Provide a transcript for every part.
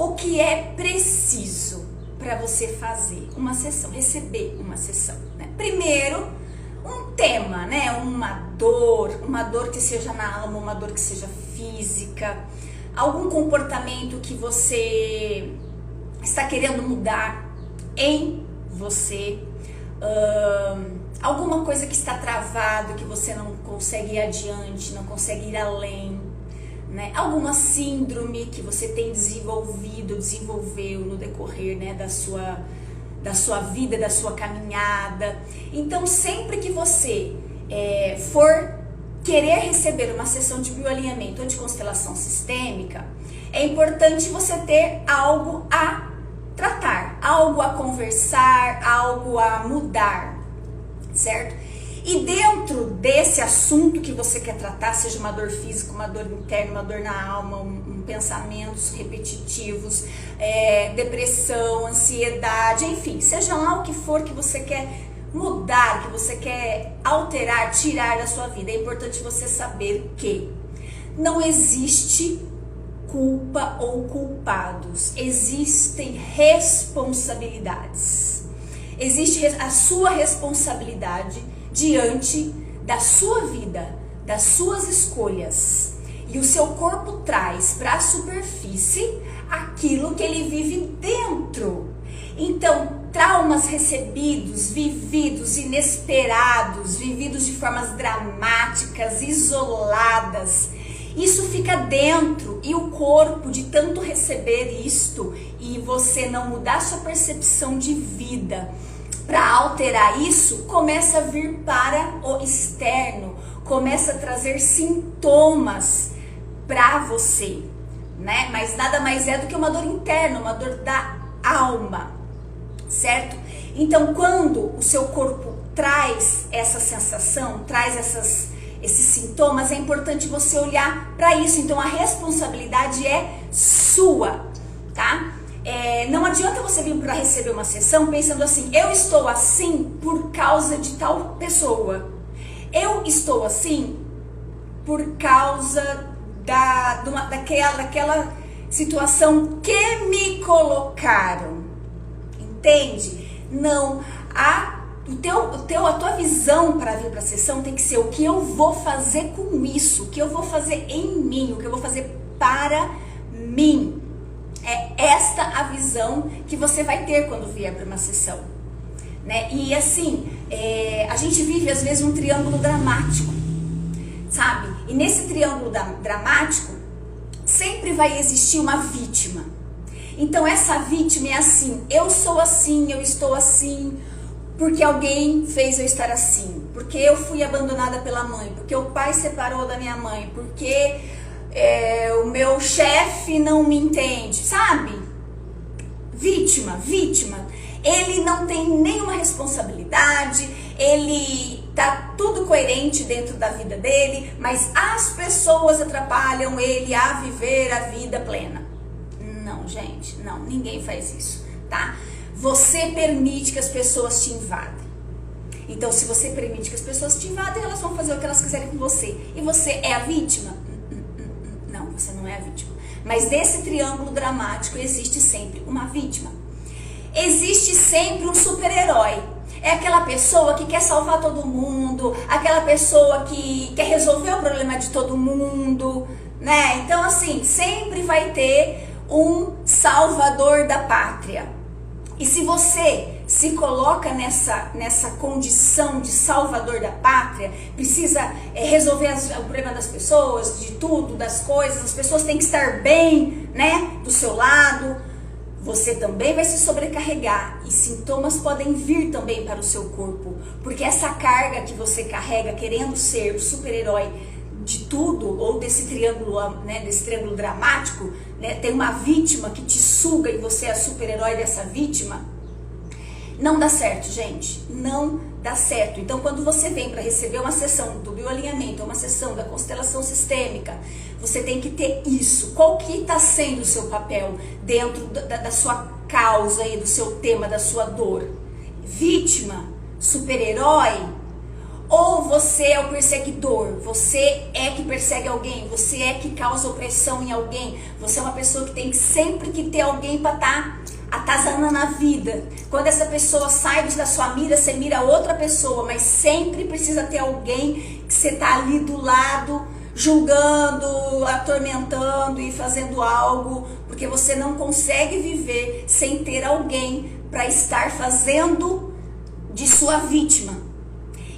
o que é preciso para você fazer uma sessão, receber uma sessão, né? Primeiro, um tema, né? Uma dor que seja na alma, uma dor que seja física, algum comportamento que você está querendo mudar em você, alguma coisa que está travado, que você não consegue ir adiante, não consegue ir além, né? Alguma síndrome que você tem desenvolveu no decorrer, né, da sua vida, da sua caminhada. Então, sempre que você for querer receber uma sessão de bioalinhamento ou de constelação sistêmica, é importante você ter algo a tratar, algo a conversar, algo a mudar, certo? E dentro desse assunto que você quer tratar, seja uma dor física, uma dor interna, uma dor na alma, pensamentos repetitivos, depressão, ansiedade, enfim, seja lá o que for que você quer mudar, que você quer alterar, tirar da sua vida, é importante você saber que não existe culpa ou culpados, existem responsabilidades. Existe a sua responsabilidade diante da sua vida, das suas escolhas. E o seu corpo traz para a superfície aquilo que ele vive dentro. Então, traumas recebidos, vividos, inesperados, vividos de formas dramáticas, isoladas, isso fica dentro, e o corpo, de tanto receber isto e você não mudar sua percepção de vida para alterar isso, começa a vir para o externo, começa a trazer sintomas para você, né? Mas nada mais é do que uma dor interna, uma dor da alma, certo? Então, quando o seu corpo traz essa sensação, traz esses sintomas, é importante você olhar para isso. Então, a responsabilidade é sua, tá? Não adianta você vir para receber uma sessão pensando assim: eu estou assim por causa de tal pessoa, eu estou assim por causa daquela situação que me colocaram, entende? Não, a tua visão para vir para a sessão tem que ser: o que eu vou fazer com isso, o que eu vou fazer em mim, o que eu vou fazer para mim. É esta a visão que você vai ter quando vier para uma sessão, né? E assim, a gente vive às vezes um triângulo dramático, sabe? E nesse triângulo dramático sempre vai existir uma vítima. Então essa vítima é assim: eu sou assim, eu estou assim porque alguém fez eu estar assim, porque eu fui abandonada pela mãe, porque o pai separou da minha mãe, porque o meu chefe não me entende, sabe? Vítima. Ele não tem nenhuma responsabilidade, ele tá tudo coerente dentro da vida dele, mas as pessoas atrapalham ele a viver a vida plena. Não, gente, não, ninguém faz isso, tá? Você permite que as pessoas te invadem. Então, se você permite que as pessoas te invadem, elas vão fazer o que elas quiserem com você. E você é a vítima? Não, você não é a vítima. Mas nesse triângulo dramático existe sempre uma vítima. Existe sempre um super-herói. É aquela pessoa que quer salvar todo mundo, aquela pessoa que quer resolver o problema de todo mundo, né? Então, assim, sempre vai ter um salvador da pátria. E se você se coloca nessa condição de salvador da pátria, precisa resolver o problema das pessoas, de tudo, das coisas, as pessoas têm que estar bem, né, do seu lado, você também vai se sobrecarregar e sintomas podem vir também para o seu corpo, porque essa carga que você carrega querendo ser o super-herói de tudo, ou desse triângulo, né, desse triângulo dramático, né, tem uma vítima que te suga e você é super-herói dessa vítima, não dá certo, gente, não dá certo. Então, quando você vem para receber uma sessão do bioalinhamento, uma sessão da constelação sistêmica, você tem que ter isso. Qual que está sendo o seu papel dentro da sua causa e do seu tema, da sua dor? Vítima? Super-herói? Ou você é o perseguidor, você é que persegue alguém, você é que causa opressão em alguém, você é uma pessoa que tem sempre que ter alguém para estar atazanando na vida. Quando essa pessoa sai da sua mira, você mira outra pessoa, mas sempre precisa ter alguém que você tá ali do lado, julgando, atormentando e fazendo algo, porque você não consegue viver sem ter alguém para estar fazendo de sua vítima.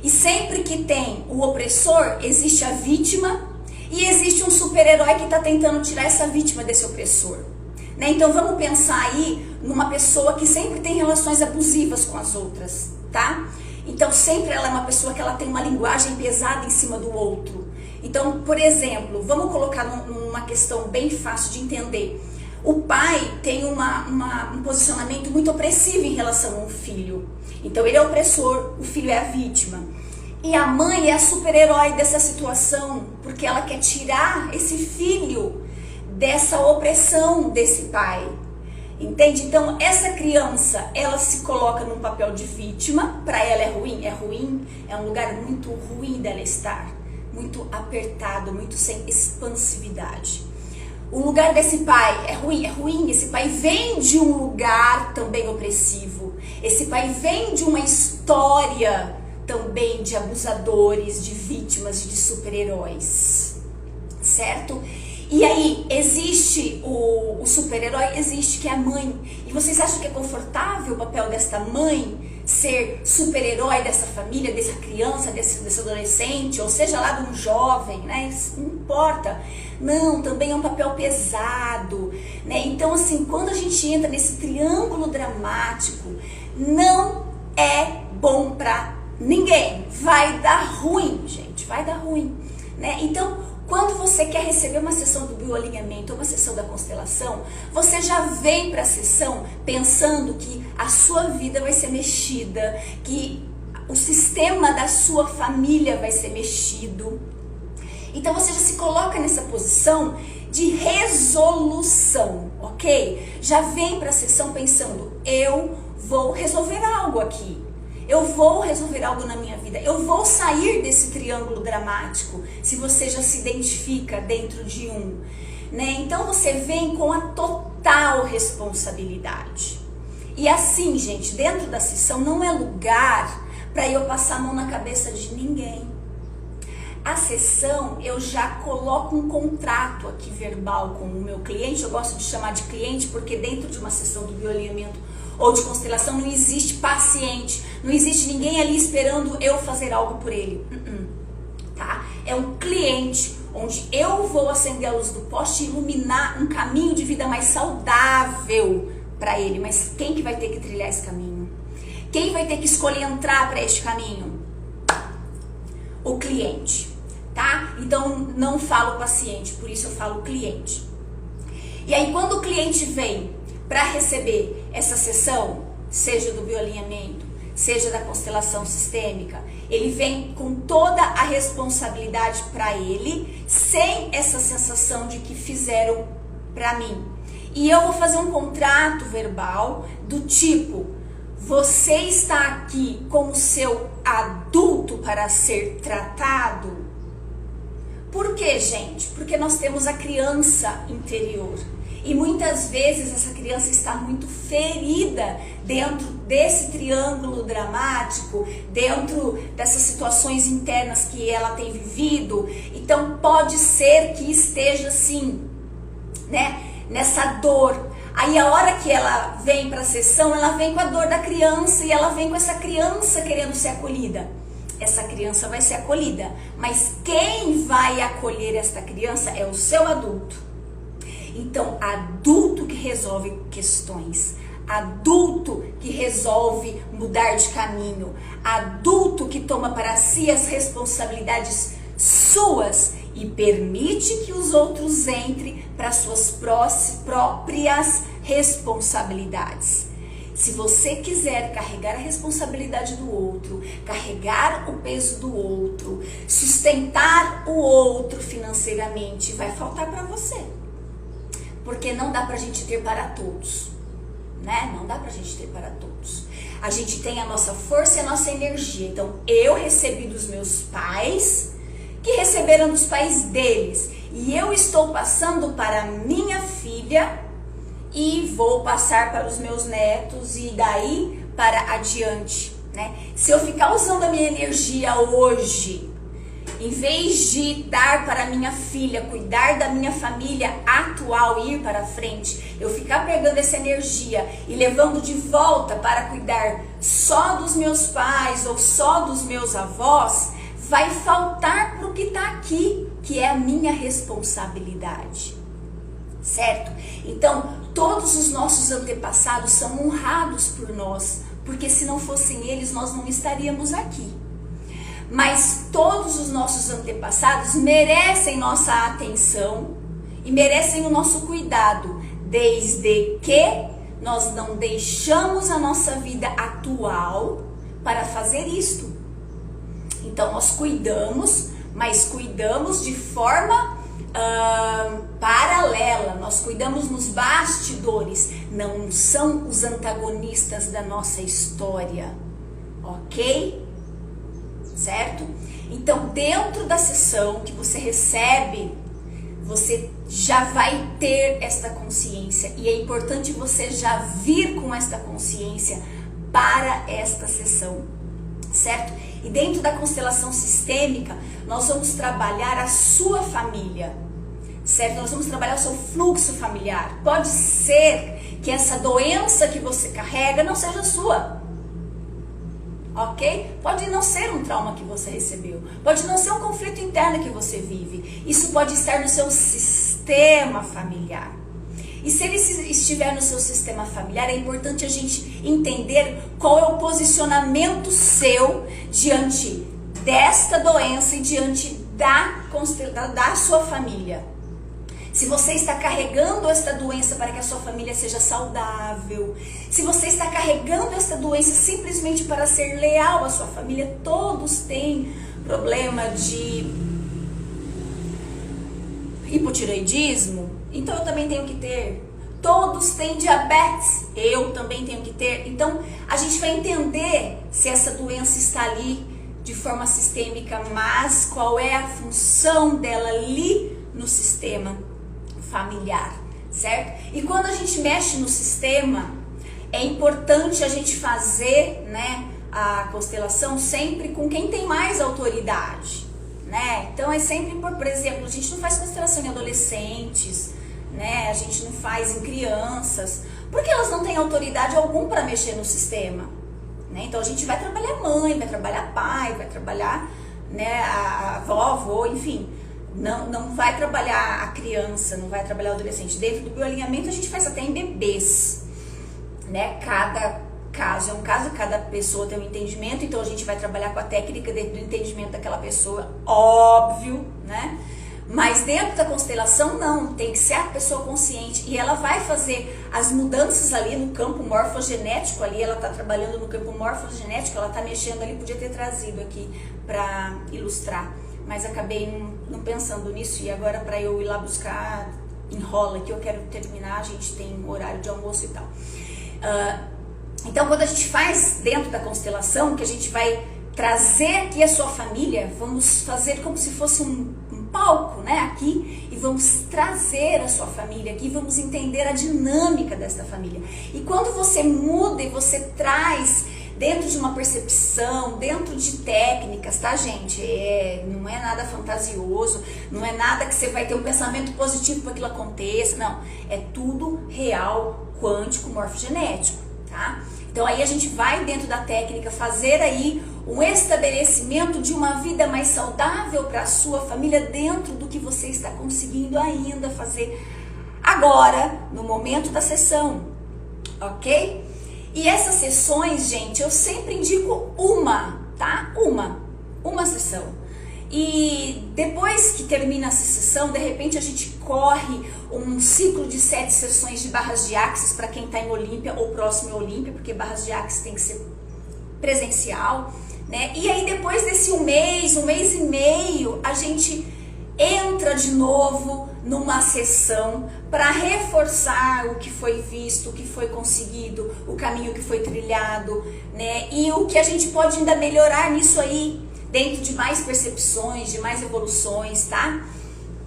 E sempre que tem o opressor, existe a vítima e existe um super-herói que está tentando tirar essa vítima desse opressor. Né? Então vamos pensar aí numa pessoa que sempre tem relações abusivas com as outras, tá? Então sempre ela é uma pessoa que ela tem uma linguagem pesada em cima do outro. Então, por exemplo, vamos colocar numa questão bem fácil de entender. O pai tem um posicionamento muito opressivo em relação ao filho. Então ele é o opressor, o filho é a vítima. E a mãe é a super-herói dessa situação, porque ela quer tirar esse filho dessa opressão desse pai. Entende? Então essa criança, ela se coloca num papel de vítima. Para ela é ruim, é um lugar muito ruim dela estar. Muito apertado, muito sem expansividade. O lugar desse pai é ruim. Esse pai vem de um lugar também opressivo. Esse pai vem de uma história também de abusadores, de vítimas, de super-heróis. Certo? E aí, existe o super-herói, existe que é a mãe. E vocês acham que é confortável o papel desta mãe ser super-herói dessa família, dessa criança, desse adolescente, ou seja lá de um jovem, né? Isso não importa. Não, também é um papel pesado, né? Então, assim, quando a gente entra nesse triângulo dramático, não é bom pra ninguém. Vai dar ruim, gente, vai dar ruim, né? Então, quando você quer receber uma sessão do bioalinhamento ou uma sessão da constelação, você já vem para a sessão pensando que a sua vida vai ser mexida, que o sistema da sua família vai ser mexido. Então você já se coloca nessa posição de resolução, ok? Já vem para a sessão pensando, eu vou resolver algo aqui. Eu vou resolver algo na minha vida. Eu vou sair desse triângulo dramático. Se você já se identifica dentro de um, né? Então você vem com a total responsabilidade. E assim, gente, dentro da sessão não é lugar para eu passar a mão na cabeça de ninguém. A sessão, eu já coloco um contrato aqui verbal com o meu cliente. Eu gosto de chamar de cliente porque dentro de uma sessão do bioalinhamento ou de constelação não existe paciente, não existe ninguém ali esperando eu fazer algo por ele, tá? É um cliente onde eu vou acender a luz do poste e iluminar um caminho de vida mais saudável para ele. Mas quem que vai ter que trilhar esse caminho? Quem vai ter que escolher entrar para este caminho? O cliente, tá? Então não falo paciente, por isso eu falo cliente. E aí quando o cliente vem para receber essa sessão, seja do bioalinhamento, seja da constelação sistêmica, ele vem com toda a responsabilidade para ele, sem essa sensação de que fizeram para mim. E eu vou fazer um contrato verbal do tipo, você está aqui como seu adulto para ser tratado? Por quê, gente? Porque nós temos a criança interior. E muitas vezes essa criança está muito ferida dentro desse triângulo dramático, dentro dessas situações internas que ela tem vivido. Então pode ser que esteja assim, né, nessa dor. Aí a hora que ela vem para a sessão, ela vem com a dor da criança e ela vem com essa criança querendo ser acolhida. Essa criança vai ser acolhida, mas quem vai acolher esta criança é o seu adulto. Então, adulto que resolve questões, adulto que resolve mudar de caminho, adulto que toma para si as responsabilidades suas e permite que os outros entrem para suas próprias responsabilidades. Se você quiser carregar a responsabilidade do outro, carregar o peso do outro, sustentar o outro financeiramente, vai faltar para você. Porque não dá pra gente ter para todos, né? Não dá pra gente ter para todos. A gente tem a nossa força e a nossa energia. Então, eu recebi dos meus pais, que receberam dos pais deles. E eu estou passando para minha filha e vou passar para os meus netos e daí para adiante, né? Se eu ficar usando a minha energia hoje, em vez de dar para minha filha, cuidar da minha família atual e ir para frente, eu ficar pegando essa energia e levando de volta para cuidar só dos meus pais ou só dos meus avós, vai faltar para o que está aqui, que é a minha responsabilidade, certo? Então, todos os nossos antepassados são honrados por nós, porque se não fossem eles, nós não estaríamos aqui. Mas todos os nossos antepassados merecem nossa atenção e merecem o nosso cuidado, desde que nós não deixamos a nossa vida atual para fazer isto. Então nós cuidamos, mas cuidamos de forma paralela, nós cuidamos nos bastidores, não são os antagonistas da nossa história, ok? Certo? Então, dentro da sessão que você recebe, você já vai ter esta consciência. E é importante você já vir com esta consciência para esta sessão, certo? E dentro da constelação sistêmica, nós vamos trabalhar a sua família, certo? Nós vamos trabalhar o seu fluxo familiar. Pode ser que essa doença que você carrega não seja sua. Ok? Pode não ser um trauma que você recebeu, pode não ser um conflito interno que você vive, isso pode estar no seu sistema familiar. E se ele estiver no seu sistema familiar, é importante a gente entender qual é o posicionamento seu diante desta doença e diante da sua família. Se você está carregando esta doença para que a sua família seja saudável, se você está carregando esta doença simplesmente para ser leal à sua família, todos têm problema de hipotireoidismo, então eu também tenho que ter. Todos têm diabetes, eu também tenho que ter. Então a gente vai entender se essa doença está ali de forma sistêmica, mas qual é a função dela ali no sistema familiar, certo? E quando a gente mexe no sistema, é importante a gente fazer, né, a constelação sempre com quem tem mais autoridade, né? Então é sempre, por exemplo, a gente não faz constelação em adolescentes, né? A gente não faz em crianças, porque elas não têm autoridade alguma para mexer no sistema, né? Então a gente vai trabalhar mãe, vai trabalhar pai, vai trabalhar, né, a avó, avô, enfim. Não vai trabalhar a criança, não vai trabalhar o adolescente. Dentro do bioalinhamento a gente faz até em bebês, né? Cada caso é um caso, cada pessoa tem um entendimento, então a gente vai trabalhar com a técnica dentro do entendimento daquela pessoa, óbvio, né? Mas dentro da constelação não, tem que ser a pessoa consciente e ela vai fazer as mudanças ali no campo morfogenético, ali ela está trabalhando no campo morfogenético, ela está mexendo ali, podia ter trazido aqui para ilustrar. Mas acabei não pensando nisso e agora para eu ir lá buscar, enrola que eu quero terminar, a gente tem um horário de almoço e tal. Então quando a gente faz dentro da constelação, que a gente vai trazer aqui a sua família, vamos fazer como se fosse um palco, né, aqui, e vamos trazer a sua família aqui, vamos entender a dinâmica desta família. E quando você muda e você traz dentro de uma percepção, dentro de técnicas, tá, gente? Não é nada fantasioso, não é nada que você vai ter um pensamento positivo para que aquilo aconteça, não. É tudo real, quântico, morfogenético, tá? Então aí a gente vai dentro da técnica fazer aí um estabelecimento de uma vida mais saudável para a sua família dentro do que você está conseguindo ainda fazer agora, no momento da sessão, ok? E essas sessões, gente, eu sempre indico uma, tá? Uma sessão. E depois que termina essa sessão, de repente a gente corre um ciclo de 7 sessões de barras de axis para quem está em Olímpia ou próximo a Olímpia, porque barras de axis tem que ser presencial, né? E aí depois desse um mês e meio, a gente entra de novo numa sessão para reforçar o que foi visto, o que foi conseguido, o caminho que foi trilhado, né? E o que a gente pode ainda melhorar nisso aí, dentro de mais percepções, de mais evoluções, tá?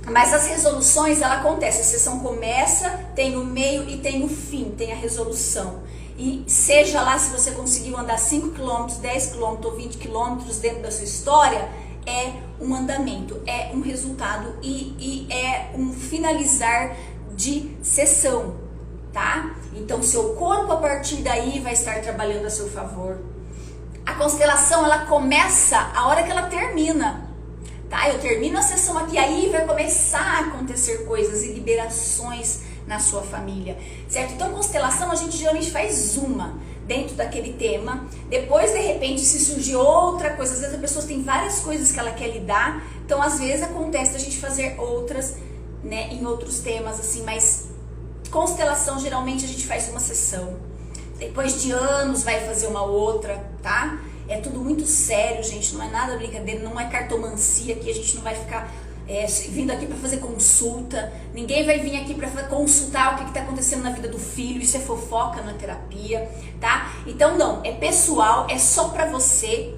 Mas as resoluções, ela acontece, a sessão começa, tem o meio e tem o fim, tem a resolução. E seja lá se você conseguiu andar 5 km, 10 km ou 20 km dentro da sua história, é um andamento, é um resultado e é um finalizar de sessão, tá? Então seu corpo a partir daí vai estar trabalhando a seu favor. A constelação, ela começa a hora que ela termina, tá? Eu termino a sessão aqui, aí vai começar a acontecer coisas e liberações na sua família, certo? Então constelação a gente geralmente faz uma dentro daquele tema, depois de repente se surgir outra coisa, às vezes a pessoa tem várias coisas que ela quer lidar, então às vezes acontece a gente fazer outras, né, em outros temas assim, mas constelação geralmente a gente faz uma sessão, depois de anos vai fazer uma outra, tá? É tudo muito sério, gente, não é nada brincadeira, não é cartomancia aqui, a gente não vai ficar vindo aqui para fazer consulta, ninguém vai vir aqui para consultar o que está acontecendo na vida do filho, isso é fofoca na terapia, tá? Então não, é pessoal, é só para você,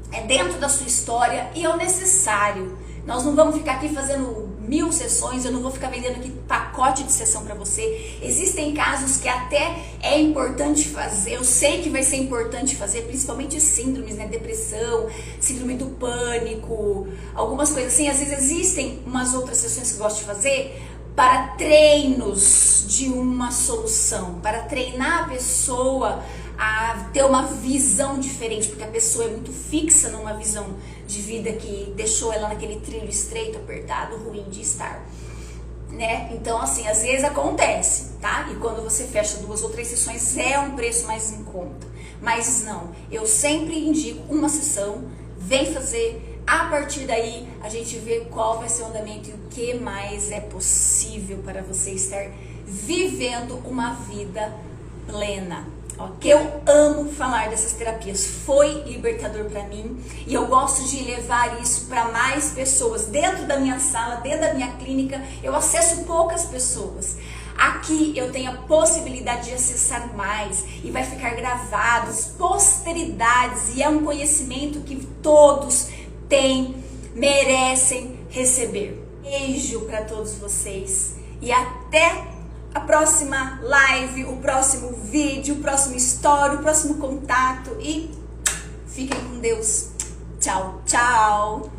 é dentro da sua história e é o necessário. Nós não vamos ficar aqui fazendo 1000 sessões, eu não vou ficar vendendo aqui pacote de sessão para você. Existem casos que até é importante fazer, eu sei que vai ser importante fazer, principalmente síndromes, né, depressão, síndrome do pânico, algumas coisas assim. Às vezes existem umas outras sessões que eu gosto de fazer para treinos de uma solução, para treinar a pessoa a ter uma visão diferente, porque a pessoa é muito fixa numa visão de vida que deixou ela naquele trilho estreito, apertado, ruim de estar, né? Então, assim, às vezes acontece, tá? E quando você fecha 2 ou 3 sessões é um preço mais em conta, mas não, eu sempre indico uma sessão, vem fazer, a partir daí a gente vê qual vai ser o andamento e o que mais é possível para você estar vivendo uma vida plena. Que eu amo falar dessas terapias, foi libertador para mim e eu gosto de levar isso para mais pessoas. Dentro da minha sala, dentro da minha clínica, eu acesso poucas pessoas. Aqui eu tenho a possibilidade de acessar mais e vai ficar gravado, posteridades, e é um conhecimento que todos têm, merecem receber. Beijo para todos vocês e até a próxima live, o próximo vídeo, o próximo story, o próximo contato e fiquem com Deus. Tchau, tchau!